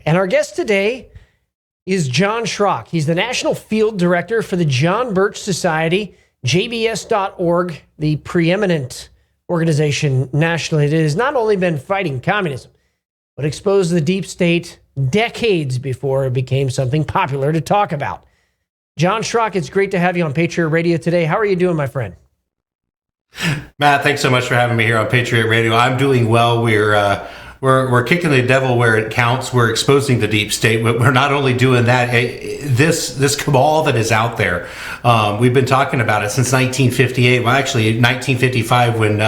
And our guest today is John Schrock. He's the National Field Director for the John Birch Society, JBS.org, the preeminent organization nationally that has not only been fighting communism, but exposed the deep state decades before it became something popular to talk about. John Schrock, it's great to have you on Patriot Radio today. How are you doing, my friend? Matt, thanks so much for having me here on Patriot Radio. I'm doing well. We're kicking the devil where it counts. We're exposing the deep state. But we're not only doing that. This cabal that is out there, we've been talking about it since 1958. Well, actually, 1955 when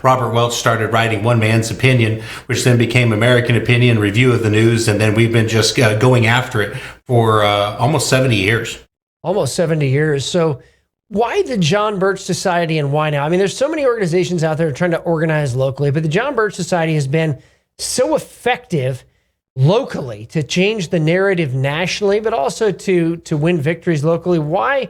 Robert Welch started writing One Man's Opinion, which then became American Opinion, Review of the News, and then we've been just going after it for almost 70 years. Almost 70 years. So why the John Birch Society and why now? I mean, there's so many organizations out there trying to organize locally, but the John Birch Society has been so effective locally to change the narrative nationally, but also to win victories locally. Why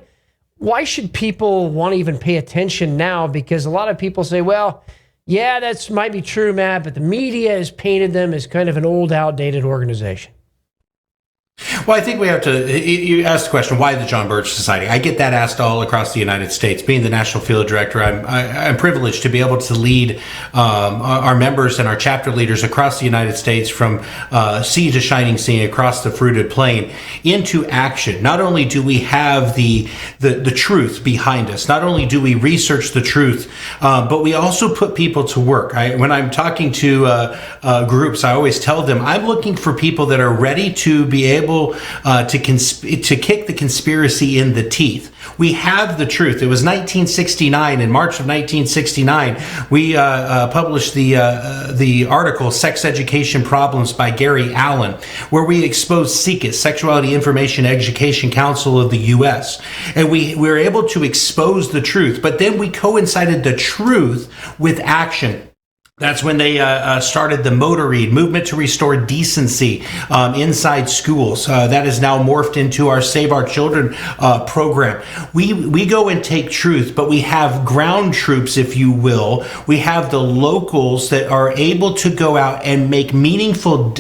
should people want to even pay attention now? Because a lot of people say, well, yeah, that's might be true, Matt, but the media has painted them as kind of an old, outdated organization. Well, I think we have to, you asked the question, why the John Birch Society? I get that asked all across the United States. Being the National Field Director, I'm privileged to be able to lead our members and our chapter leaders across the United States from sea to shining sea, across the fruited plain, into action. Not only do we have the truth behind us, not only do we research the truth, but we also put people to work. When I'm talking to groups, I always tell them, I'm looking for people that are ready to be able to kick the conspiracy in the teeth. We have the truth. It was 1969. In March of 1969, we published the article "Sex Education Problems" by Gary Allen, where we exposed SIECUS, Sexuality Information Education Council of the U.S., and we were able to expose the truth. But then we coincided the truth with action. That's when they started the Motor Read, Movement to Restore Decency, inside schools. That is now morphed into our Save Our Children program. We go and take truth, but we have ground troops, if you will. We have the locals that are able to go out and make a meaningful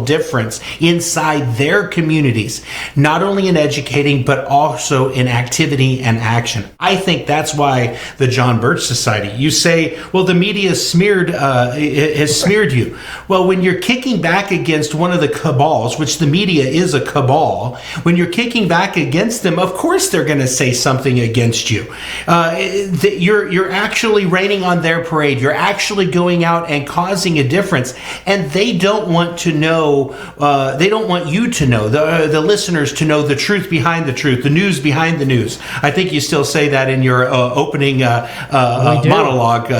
difference inside their communities, not only in educating, but also in activity and action. I think that's why the John Birch Society. You say, well, the media has smeared you. Well, when you're kicking back against one of the cabals, which the media is a cabal, when you're kicking back against them, of course they're going to say something against you. You're actually raining on their parade. You're actually going out and causing a difference, and they don't want to know. They don't want you to know, the listeners to know the truth behind the truth, the news behind the news. I think you still say that in your opening monologue.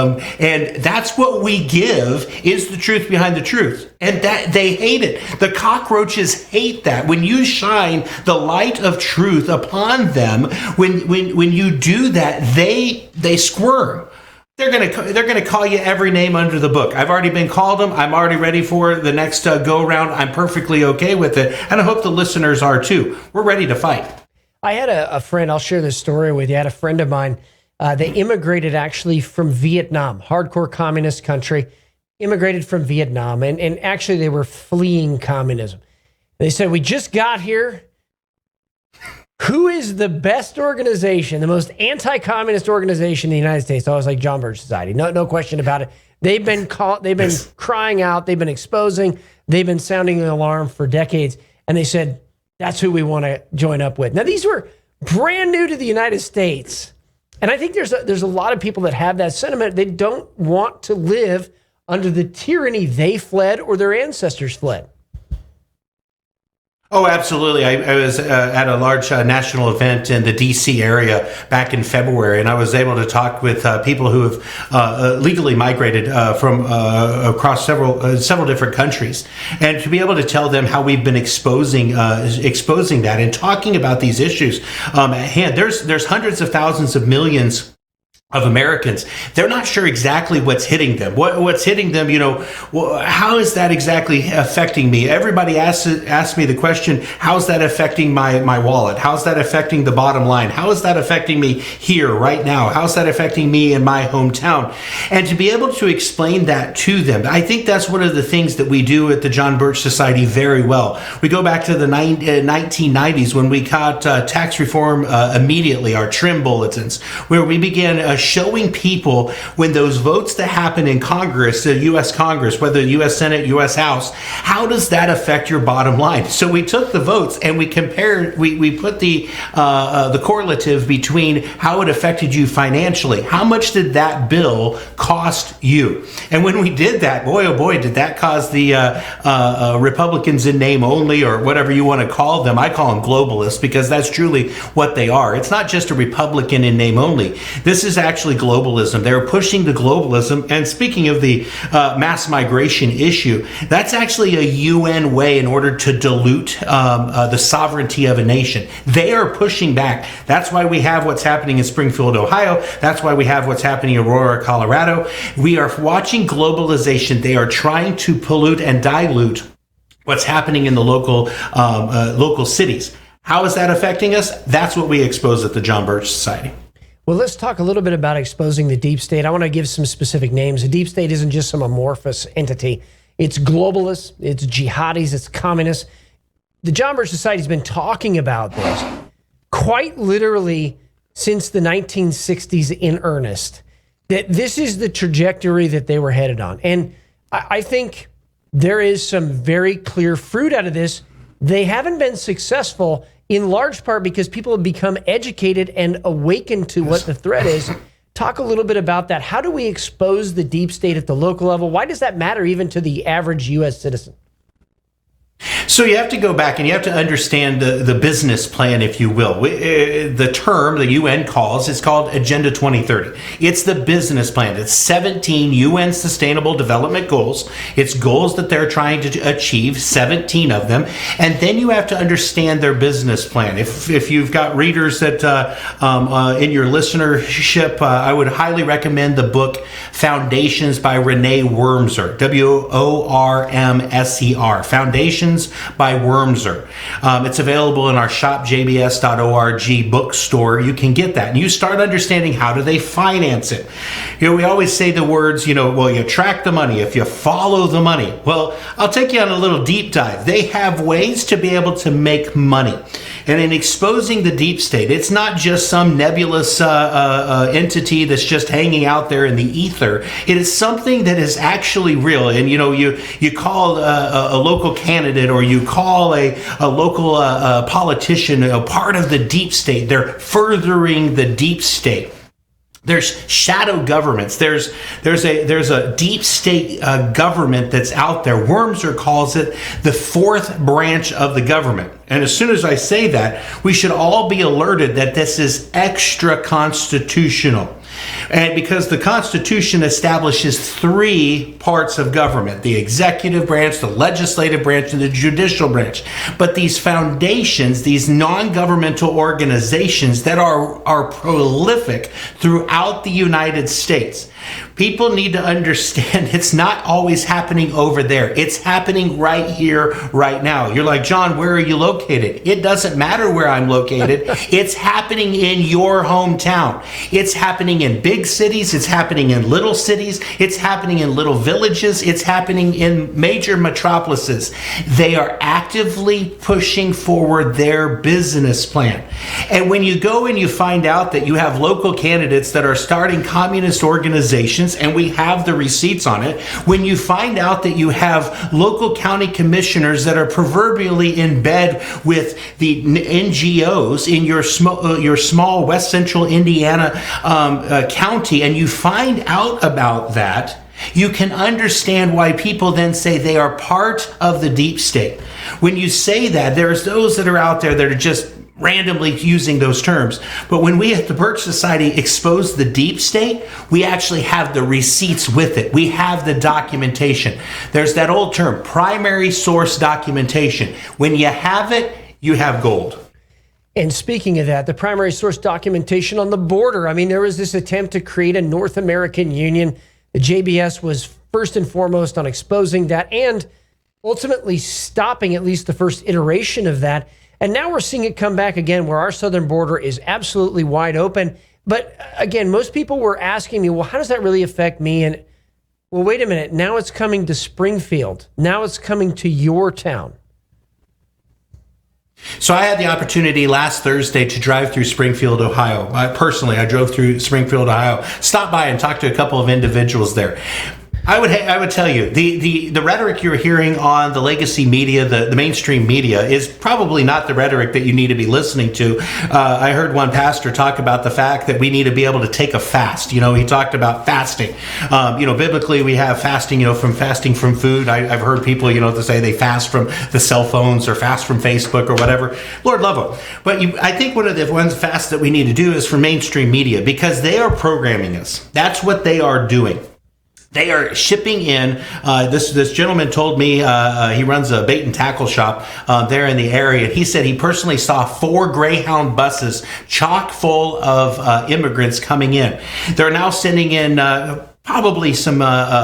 And that's what we give, is the truth behind the truth. And that they hate it. The cockroaches hate that. When you shine the light of truth upon them, when you do that, they squirm. They're gonna call you every name under the book. I've already been called them. I'm already ready for the next go around. I'm perfectly okay with it, and I hope the listeners are too. We're ready to fight. I had a friend. I'll share this story with you. I had a friend of mine. They immigrated actually from Vietnam, hardcore communist country, immigrated from Vietnam, and actually they were fleeing communism. They said, we just got here. Who is the best organization, the most anti-communist organization in the United States? I was like, John Birch Society. No question about it. They've been crying out, they've been exposing, they've been sounding the alarm for decades, and they said, that's who we want to join up with. Now, these were brand new to the United States. And I think there's a lot of people that have that sentiment. They don't want to live under the tyranny they fled or their ancestors fled. Oh, absolutely. I was at a large national event in the D.C. area back in February, and I was able to talk with people who have legally migrated from across several different countries, and to be able to tell them how we've been exposing that and talking about these issues at hand. There's hundreds of thousands of millions of Americans, they're not sure exactly what's hitting them. What's hitting them, how is that exactly affecting me? Everybody asks me the question, how's that affecting my wallet? How's that affecting the bottom line? How is that affecting me here right now? How's that affecting me in my hometown? And to be able to explain that to them, I think that's one of the things that we do at the John Birch Society very well. We go back to the 1990s when we got tax reform immediately, our trim bulletins, where we began showing people when those votes that happen in Congress, the U.S. Congress, whether the U.S. Senate, U.S. House, how does that affect your bottom line? So we took the votes and we compared, we put the correlative between how it affected you financially. How much did that bill cost you? And when we did that, boy, oh boy, did that cause the Republicans in name only, or whatever you want to call them. I call them globalists because that's truly what they are. It's not just a Republican in name only. This is actually globalism. They're pushing the globalism. And speaking of the mass migration issue, that's actually a UN way in order to dilute the sovereignty of a nation. They are pushing back. That's why we have what's happening in Springfield, Ohio. That's why we have what's happening in Aurora, Colorado. We are watching globalization. They are trying to pollute and dilute what's happening in the local cities. How is that affecting us? That's what we expose at the John Birch Society. Well, let's talk a little bit about exposing the deep state. I want to give some specific names. The deep state isn't just some amorphous entity. It's globalists, it's jihadis, it's communists. The John Birch Society has been talking about this quite literally since the 1960s in earnest, that this is the trajectory that they were headed on. And I think there is some very clear fruit out of this. They haven't been successful in large part because people have become educated and awakened to what the threat is. Talk a little bit about that. How do we expose the deep state at the local level? Why does that matter even to the average U.S. citizen? So you have to go back and you have to understand the business plan, if you will. The term the UN calls, it's called Agenda 2030. It's the business plan. It's 17 UN Sustainable Development Goals. It's goals that they're trying to achieve, 17 of them. And then you have to understand their business plan. If you've got readers that in your listenership, I would highly recommend the book Foundations by Renee Wormser, Wormser, Foundations by Wormser. It's available in our shopjbs.org bookstore. You can get that. And you start understanding how do they finance it. We always say the words, well, you track the money if you follow the money. Well, I'll take you on a little deep dive. They have ways to be able to make money. And in exposing the deep state, it's not just some nebulous entity that's just hanging out there in the ether. It is something that is actually real. And, you call a local candidate or you call a local politician part of the deep state. They're furthering the deep state. There's shadow governments. There's a deep state government that's out there. Wormser calls it the fourth branch of the government. And as soon as I say that, we should all be alerted that this is extra constitutional. And because the Constitution establishes three parts of government, the executive branch, the legislative branch, and the judicial branch. But these foundations, these non-governmental organizations that are prolific throughout the United States, people need to understand it's not always happening over there. It's happening right here, right now. You're like, John, where are you located? It doesn't matter where I'm located. It's happening in your hometown. It's happening in big cities. It's happening in little cities. It's happening in little villages. It's happening in major metropolises. They are actively pushing forward their business plan. And when you go and you find out that you have local candidates that are starting communist organizations, and we have the receipts on it, when you find out that you have local county commissioners that are proverbially in bed with the NGOs in your small West Central Indiana county, and you find out about that, you can understand why people then say they are part of the deep state. When you say that, there's those that are out there that are just randomly using those terms. But when we at the Birch Society expose the deep state, we actually have the receipts with it. We have the documentation. There's that old term, primary source documentation. When you have it, you have gold. And speaking of that, the primary source documentation on the border, I mean, there was this attempt to create a North American Union. The JBS was first and foremost on exposing that and ultimately stopping at least the first iteration of that. And now we're seeing it come back again where our southern border is absolutely wide open. But again, most people were asking me, well, how does that really affect me? And well, wait a minute. Now it's coming to Springfield. Now it's coming to your town. So I had the opportunity last Thursday to drive through Springfield, Ohio. I drove through Springfield, Ohio, stopped by and talked to a couple of individuals there. I would tell you the rhetoric you're hearing on the legacy media, the mainstream media, is probably not the rhetoric that you need to be listening to. I heard one pastor talk about the fact that we need to be able to take a fast. He talked about fasting. Biblically we have fasting, from fasting from food. I've heard people, to say they fast from the cell phones or fast from Facebook or whatever. Lord love them. But I think one of the ones fasts that we need to do is for mainstream media, because they are programming us. That's what they are doing. They are shipping in. This gentleman told me he runs a bait and tackle shop there in the area. He said he personally saw 4 Greyhound buses chock full of immigrants coming in. They're now sending in probably some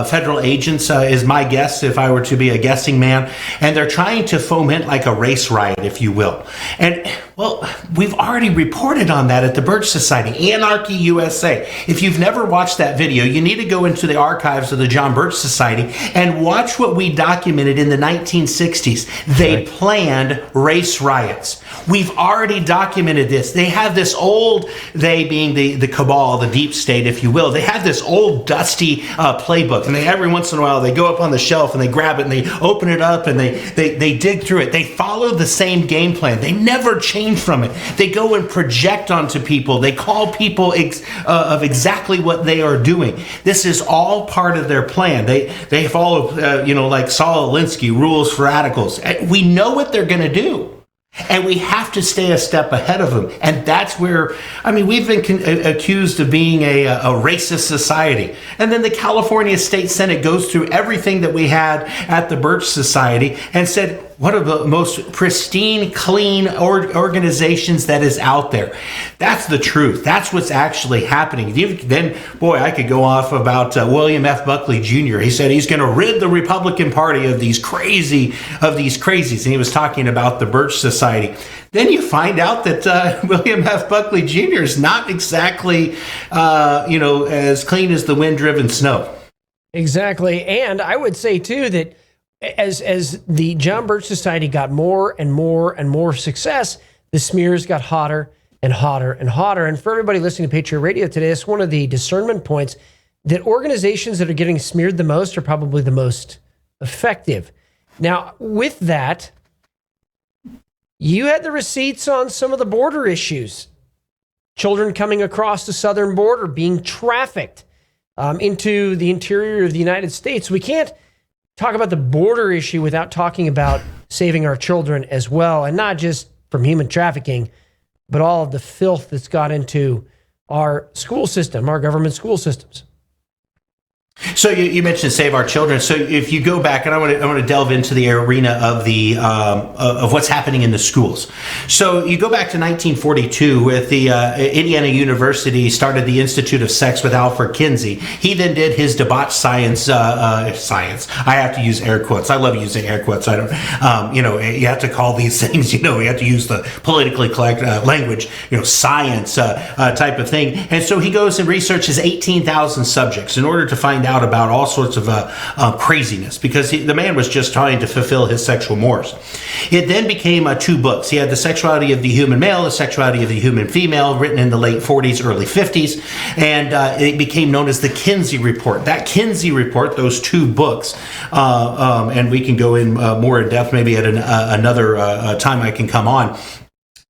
federal agents, is my guess, if I were to be a guessing man. And they're trying to foment like a race riot, if you will. And, well, we've already reported on that at the Birch Society, Anarchy USA. If you've never watched that video, you need to go into the archives of the John Birch Society and watch what we documented in the 1960s. They planned race riots. We've already documented this. They have this old, they being the cabal, the deep state, if you will, they have this old dusty playbook, and every once in a while they go up on the shelf and they grab it and they open it up and they dig through it. They follow the same game plan. They never change from it. They go and project onto people. They call people of exactly what they are doing. This is all part of their plan. They follow, like Saul Alinsky, rules for radicals. We know what they're going to do. And we have to stay a step ahead of them. And that's where, we've been accused of being a racist society. And then the California State Senate goes through everything that we had at the Birch Society and said, one of the most pristine, clean organizations that is out there. That's the truth. That's what's actually happening. Then, I could go off about William F. Buckley Jr. He said he's going to rid the Republican Party of these crazies. And he was talking about the Birch Society. Then you find out that William F. Buckley Jr. is not exactly, as clean as the wind-driven snow. Exactly. And I would say, too, that as the John Birch Society got more and more and more success, the smears got hotter and hotter and hotter. And for everybody listening to Patriot Radio today, it's one of the discernment points that organizations that are getting smeared the most are probably the most effective. Now, with that, you had the receipts on some of the border issues. Children coming across the southern border, being trafficked into the interior of the United States. We can't talk about the border issue without talking about saving our children as well, and not just from human trafficking, but all of the filth that's got into our school system, our government school systems. So you mentioned save our children. So if you go back, and I want to delve into the arena of the of what's happening in the schools. So you go back to 1942 with the Indiana University started the Institute of Sex with Alfred Kinsey. He then did his debauched science. I have to use air quotes. I love using air quotes. I don't. You have to call these things. You have to use the politically correct language. Science type of thing. And so he goes and researches 18,000 subjects in order to find out about all sorts of craziness, because the man was just trying to fulfill his sexual mores. It then became 2 books. He had The Sexuality of the Human Male, The Sexuality of the Human Female, written in the late 40s, early 50s, and it became known as the Kinsey Report. That Kinsey Report, those 2 books, and we can go in more in depth maybe at another time I can come on.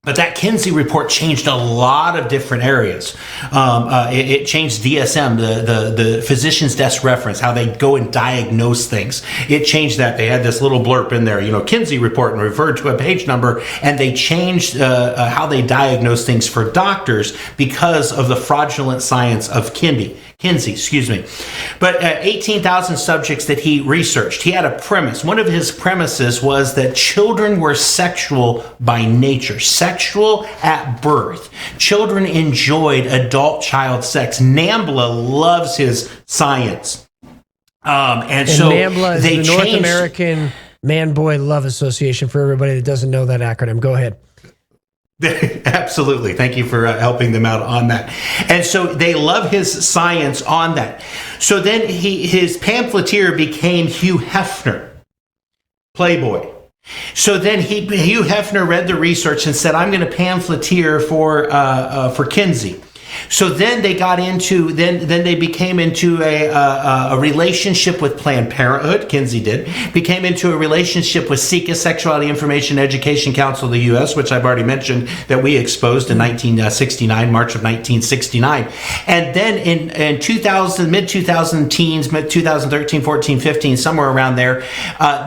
But that Kinsey Report changed a lot of different areas. It changed DSM, the physician's desk reference, how they go and diagnose things. It changed that. They had this little blurb in there, Kinsey Report, and referred to a page number, and they changed how they diagnose things for doctors because of the fraudulent science of Kinsey. Kinsey, excuse me. But 18,000 subjects that he researched. He had a premise. One of his premises was that children were sexual by nature, sexual at birth. Children enjoyed adult-child sex. NAMBLA loves his science. And so NAMBLA is they the North American Man-Boy Love Association, for everybody that doesn't know that acronym. Go ahead. Absolutely. Thank you for helping them out on that. And so they love his science on that. So then his pamphleteer became Hugh Hefner, Playboy. So then Hugh Hefner read the research and said, I'm going to pamphleteer for Kinsey. So then they got into, then they became into a relationship with Planned Parenthood. Kinsey became into a relationship with SICA, Sexuality Information Education Council of the U.S., which I've already mentioned that we exposed in 1969, March of 1969. And then in 2000, mid-2000 teens, mid-2013, 14, 15, somewhere around there,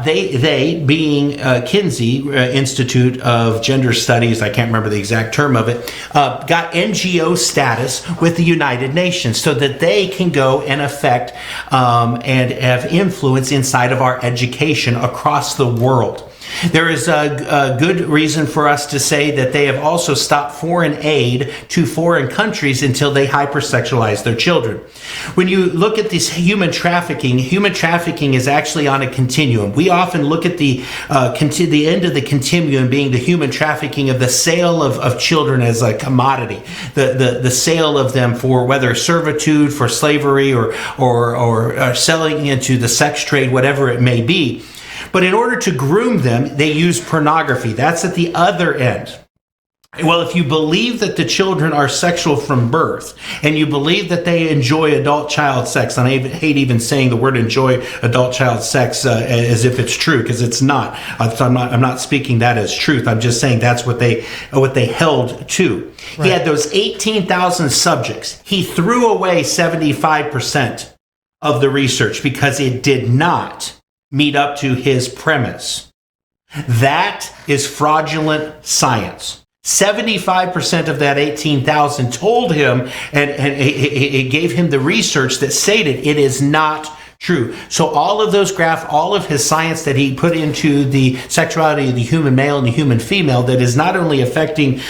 they being Kinsey, Institute of Gender Studies, I can't remember the exact term of it, got NGO status with the United Nations so that they can go and affect and have influence inside of our education across the world. There is a good reason for us to say that they have also stopped foreign aid to foreign countries until they hypersexualize their children. When you look at this human trafficking is actually on a continuum. We often look at the end of the continuum being the human trafficking of the sale of children as a commodity, the sale of them for whether servitude, for slavery, or selling into the sex trade, whatever it may be. But in order to groom them, they use pornography. That's at the other end. Well, if you believe that the children are sexual from birth, and you believe that they enjoy adult-child sex, and I hate even saying the word enjoy adult-child sex as if it's true, because it's not. I'm not speaking that as truth. I'm just saying that's what they held to. Right. He had those 18,000 subjects. He threw away 75% of the research because it did not meet up to his premise. That is fraudulent science. 75% of that 18,000 told him, and it gave him the research that stated it is not true. So all of those all of his science that he put into the sexuality of the human male and the human female that is not only affecting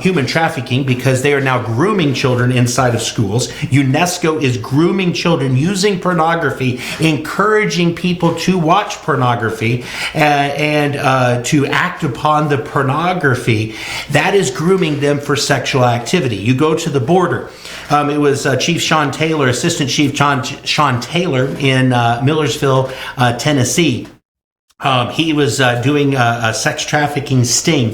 human trafficking because they are now grooming children inside of schools. UNESCO is grooming children using pornography, encouraging people to watch pornography and to act upon the pornography. That is grooming them for sexual activity. You go to the border. It was Chief Sean Taylor, Assistant Chief Sean Taylor in Millersville, Tennessee. He was doing a sex trafficking sting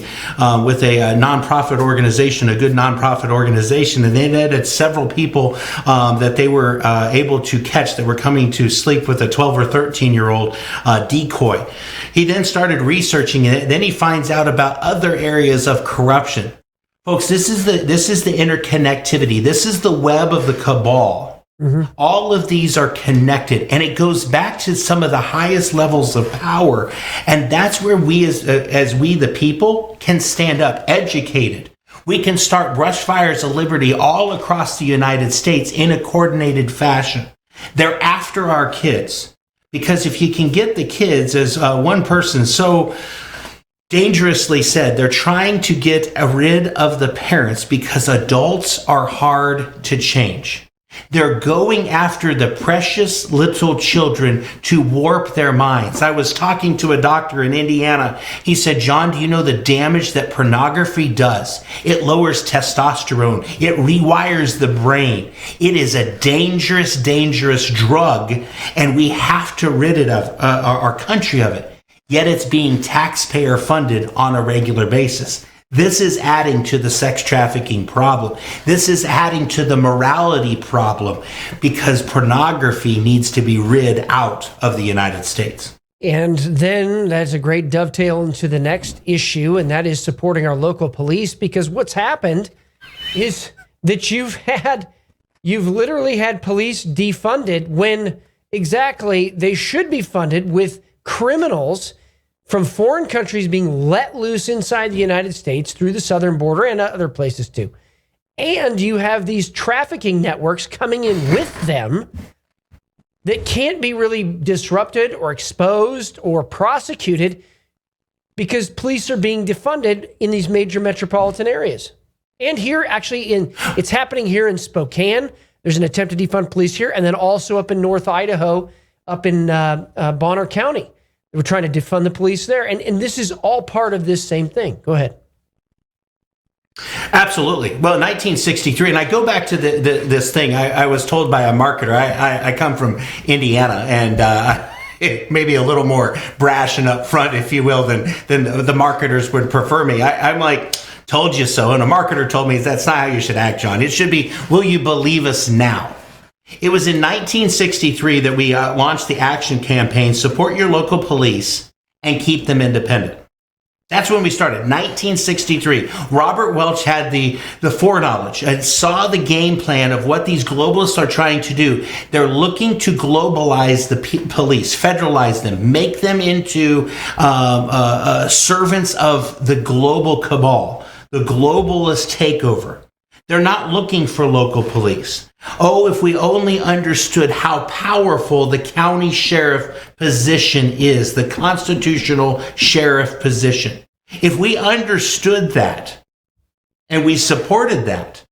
with a nonprofit organization, a good nonprofit organization, and they had several people that they were able to catch that were coming to sleep with a 12 or 13-year-old decoy. He then started researching it. Then he finds out about other areas of corruption. Folks, this is the interconnectivity. This is the web of the cabal. Mm-hmm. All of these are connected, and it goes back to some of the highest levels of power. And that's where we, as we the people, can stand up, educated. We can start brush fires of liberty all across the United States in a coordinated fashion. They're after our kids, because if you can get the kids, as one person so dangerously said, they're trying to get rid of the parents because adults are hard to change. They're going after the precious little children to warp their minds. I was talking to a doctor in Indiana. He said, John, do you know the damage that pornography does? It lowers testosterone. It rewires the brain. It is a dangerous, dangerous drug, and we have to rid it of our country of it. Yet it's being taxpayer funded on a regular basis. This is adding to the sex trafficking problem. This is adding to the morality problem because pornography needs to be rid out of the United States. And then that's a great dovetail into the next issue, and that is supporting our local police, because what's happened is that you've literally had police defunded when exactly they should be funded with criminals from foreign countries being let loose inside the United States through the southern border and other places too. And you have these trafficking networks coming in with them that can't be really disrupted or exposed or prosecuted because police are being defunded in these major metropolitan areas. And here, actually, it's happening here in Spokane. There's an attempt to defund police here, and then also up in North Idaho, up in Bonner County. They were trying to defund the police there. And this is all part of this same thing. Go ahead. Absolutely. Well, 1963, and I go back to this thing. I was told by a marketer, I come from Indiana, and maybe a little more brash and upfront, if you will, than the marketers would prefer me. I'm like, told you so. And a marketer told me that's not how you should act, John. It should be, will you believe us now? It was in 1963 that we launched the action campaign, support your local police and keep them independent. That's when we started, 1963. Robert Welch had the foreknowledge and saw the game plan of what these globalists are trying to do. They're looking to globalize the police, federalize them, make them into servants of the global cabal, the globalist takeover. They're not looking for local police. Oh, if we only understood how powerful the county sheriff position is, the constitutional sheriff position. If we understood that and we supported that,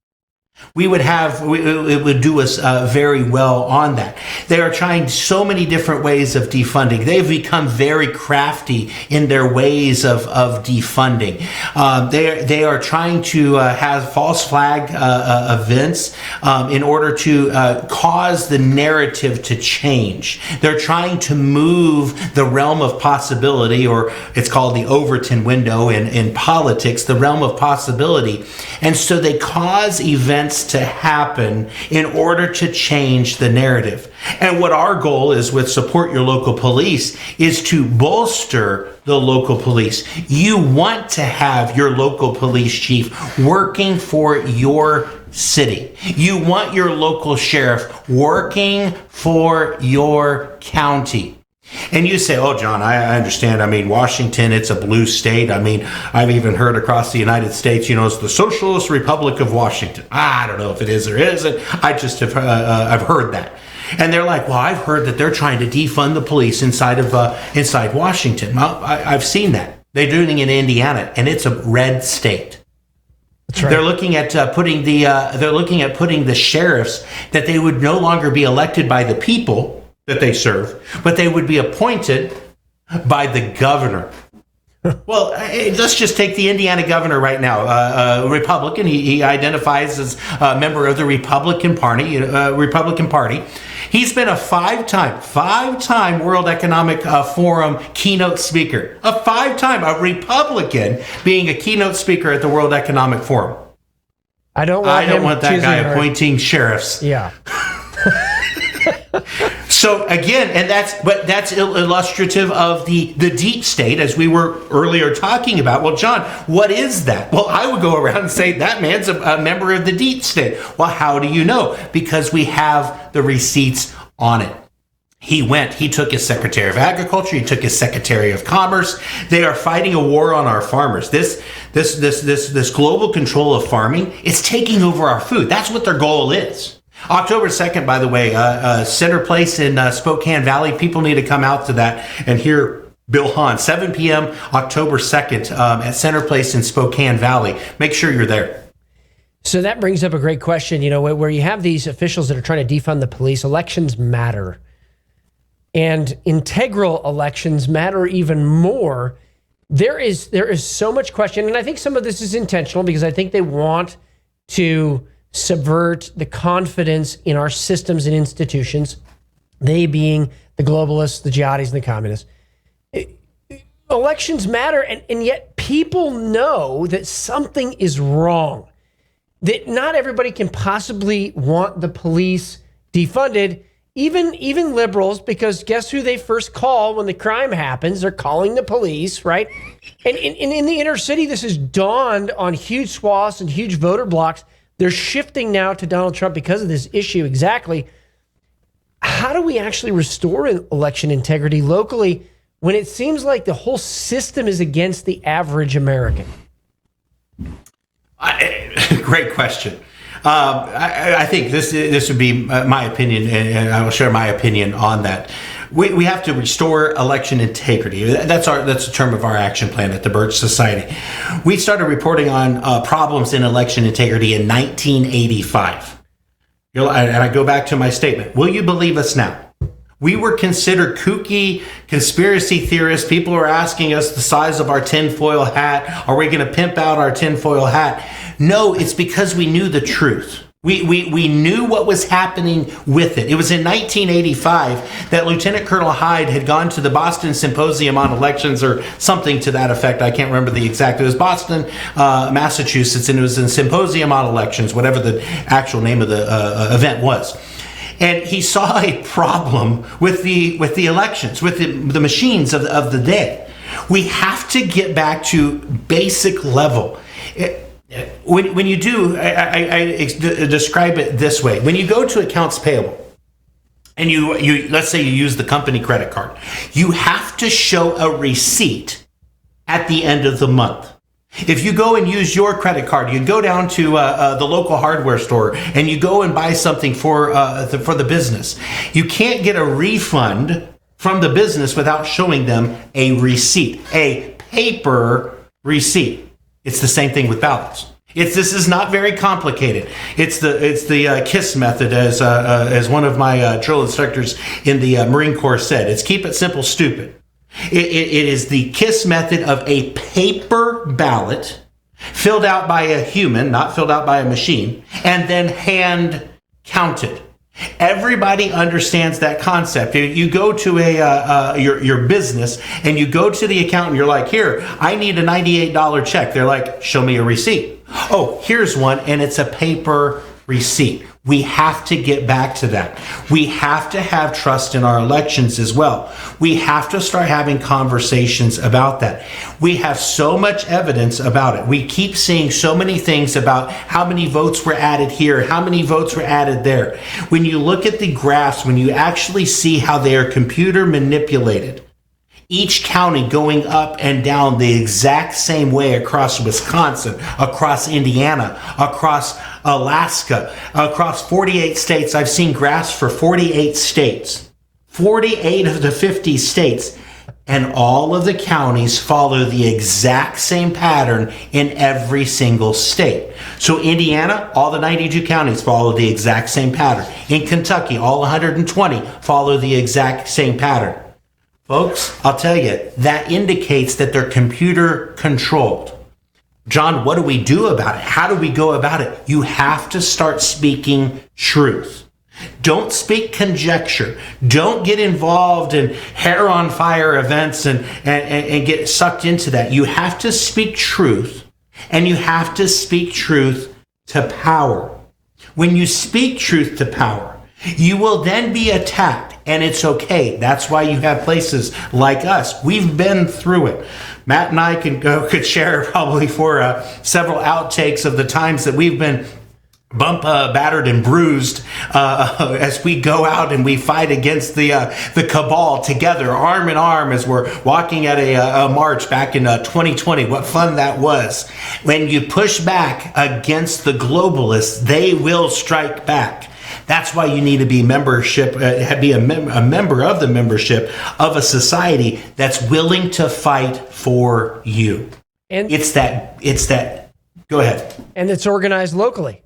it would do us very well on that. They are trying so many different ways of defunding. They've become very crafty in their ways of defunding. They are trying to have false flag events in order to cause the narrative to change. They're trying to move the realm of possibility, or it's called the Overton window in politics, the realm of possibility. And so they cause events to happen in order to change the narrative. And what our goal is with Support Your Local Police is to bolster the local police. You want to have your local police chief working for your city. You want your local sheriff working for your county. And you say, oh, John, I understand. I mean, Washington, it's a blue state. I mean, I've even heard across the United States, it's the Socialist Republic of Washington. I don't know if it is or isn't. I just have I've heard that. And they're like, well, I've heard that they're trying to defund the police inside Washington. Well, I've seen that. They're doing it in Indiana, and it's a red state. That's right. They're looking at putting the sheriffs, that they would no longer be elected by the people that they serve, but they would be appointed by the governor. Well, let's just take the Indiana governor right now, Republican. He identifies as a member of the Republican Party. He's been a five-time World Economic Forum keynote speaker. A Republican being a keynote speaker at the World Economic Forum. I don't want that guy appointing sheriffs. Yeah. So again, that's illustrative of the deep state, as we were earlier talking about. Well, John, what is that? Well, I would go around and say that man's a member of the deep state. Well, how do you know? Because we have the receipts on it. He took his Secretary of Agriculture, he took his Secretary of Commerce. They are fighting a war on our farmers. This global control of farming, it's taking over our food. That's what their goal is. October 2nd, by the way, Center Place in Spokane Valley. People need to come out to that and hear Bill Hahn. 7 p.m. October 2nd at Center Place in Spokane Valley. Make sure you're there. So that brings up a great question. Where you have these officials that are trying to defund the police, elections matter. And integral elections matter even more. There is so much question, and I think some of this is intentional because I think they want to subvert the confidence in our systems and institutions, they being the globalists, the jihadis, and the communists. Elections matter, and yet people know that something is wrong, that not everybody can possibly want the police defunded, even liberals, because guess who they first call when the crime happens? They're calling the police, right? And in the inner city, this has dawned on huge swaths and huge voter blocks. They're shifting now to Donald Trump because of this issue. Exactly. How do we actually restore election integrity locally when it seems like the whole system is against the average American? Great question. I think this would be my opinion, and I will share my opinion on that. We have to restore election integrity. That's the term of our action plan at the Birch Society. We started reporting on problems in election integrity in 1985. And I go back to my statement. Will you believe us now? We were considered kooky conspiracy theorists. People were asking us the size of our tinfoil hat. Are we going to pimp out our tinfoil hat? No, it's because we knew the truth. We knew what was happening with it. It was in 1985 that Lieutenant Colonel Hyde had gone to the Boston Symposium on Elections or something to that effect. I can't remember the exact. It was Boston, Massachusetts, and it was a Symposium on Elections, whatever the actual name of the event was. And he saw a problem with the elections, with the machines of the day. We have to get back to basic level. When you do, I describe it this way. When you go to accounts payable, and you let's say you use the company credit card, you have to show a receipt at the end of the month. If you go and use your credit card, you go down to the local hardware store and you go and buy something for the business. You can't get a refund from the business without showing them a receipt, a paper receipt. It's the same thing with ballots. This is not very complicated. It's the KISS method, as one of my drill instructors in the Marine Corps said. It's keep it simple, stupid. It is the KISS method of a paper ballot filled out by a human, not filled out by a machine, and then hand counted. Everybody understands that concept. You go to your business and you go to the accountant. You're like, here, I need a $98 check. They're like, show me a receipt. Oh, here's one, and it's a paper receipt. We have to get back to that. We have to have trust in our elections as well. We have to start having conversations about that. We have so much evidence about it. We keep seeing so many things about how many votes were added here, how many votes were added there. When you look at the graphs, when you actually see how they are computer manipulated, each county going up and down the exact same way across Wisconsin, across Indiana, across Alaska, across 48 states. I've seen graphs for 48 states, 48 of the 50 states, and all of the counties follow the exact same pattern in every single state. So Indiana, all the 92 counties follow the exact same pattern. In Kentucky, all 120 follow the exact same pattern. Folks, I'll tell you, that indicates that they're computer controlled. John, what do we do about it? How do we go about it? You have to start speaking truth. Don't speak conjecture. Don't get involved in hair on fire events and get sucked into that. You have to speak truth, and you have to speak truth to power. When you speak truth to power, you will then be attacked, and it's okay. That's why you have places like us. We've been through it. Matt and I could share probably for several outtakes of the times that we've been battered and bruised as we go out and we fight against the cabal together, arm in arm, as we're walking at a march back in 2020. What fun that was. When you push back against the globalists, they will strike back. That's why you need to be be a member of the membership of a society that's willing to fight for you. And it's that. Go ahead. And it's organized locally.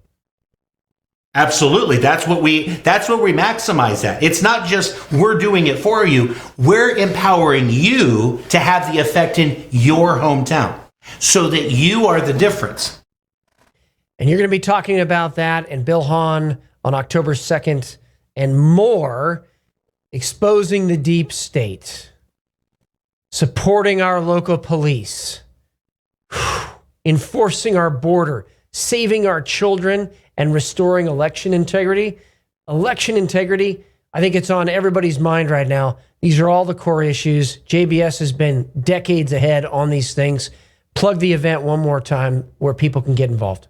Absolutely. That's what we maximize at. It's not just we're doing it for you. We're empowering you to have the effect in your hometown so that you are the difference. And you're going to be talking about that and Bill Hahn on October 2nd and more, exposing the deep state, supporting our local police, enforcing our border, saving our children, and restoring election integrity. Election integrity, I think it's on everybody's mind right now. These are all the core issues. JBS has been decades ahead on these things. Plug the event one more time where people can get involved.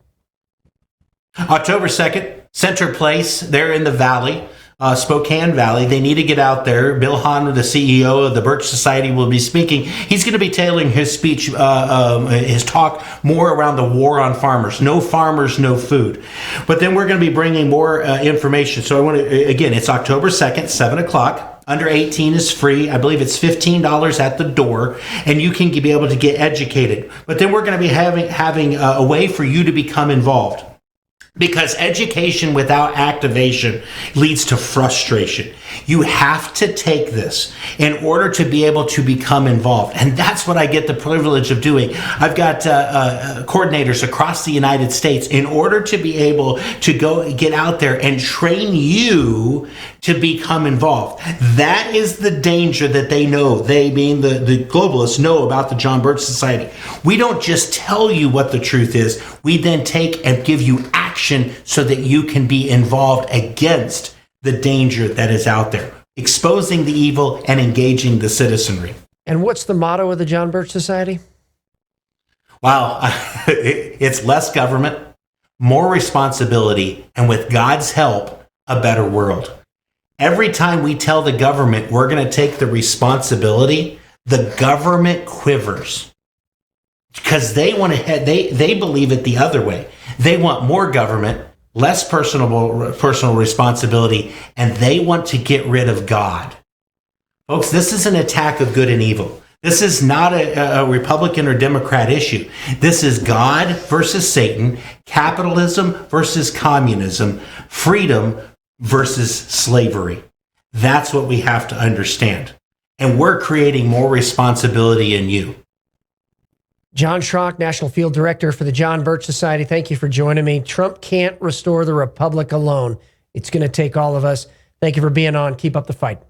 October 2nd, Center Place, there in the Valley. Spokane Valley. They need to get out there. Bill Hahn, the CEO of the Birch Society, will be speaking. He's going to be tailoring his speech, his talk more around the war on farmers. No farmers, no food. But then we're going to be bringing more information. So I want to, again, it's October 2nd, 7 o'clock. Under 18 is free. I believe it's $15 at the door, and you can be able to get educated. But then we're going to be having a way for you to become involved. Because education without activation leads to frustration. You have to take this in order to be able to become involved. And that's what I get the privilege of doing. I've got coordinators across the United States in order to be able to go get out there and train you to become involved. That is the danger that they know, they being the globalists, know about the John Birch Society. We don't just tell you what the truth is. We then take and give you action so that you can be involved against the danger that is out there, exposing the evil and engaging the citizenry. And what's the motto of the John Birch Society? Wow, it's less government, more responsibility, and with God's help, a better world. Every time we tell the government we're going to take the responsibility, the government quivers because they want to they believe it the other way. They want more government, less personal responsibility, and they want to get rid of God. Folks, this is an attack of good and evil. This is not a Republican or Democrat issue. This is God versus Satan, capitalism versus communism, freedom versus slavery. That's what we have to understand. And we're creating more responsibility in you. John Schrock, National Field Director for the John Birch Society. Thank you for joining me. Trump can't restore the republic alone. It's going to take all of us. Thank you for being on. Keep up the fight.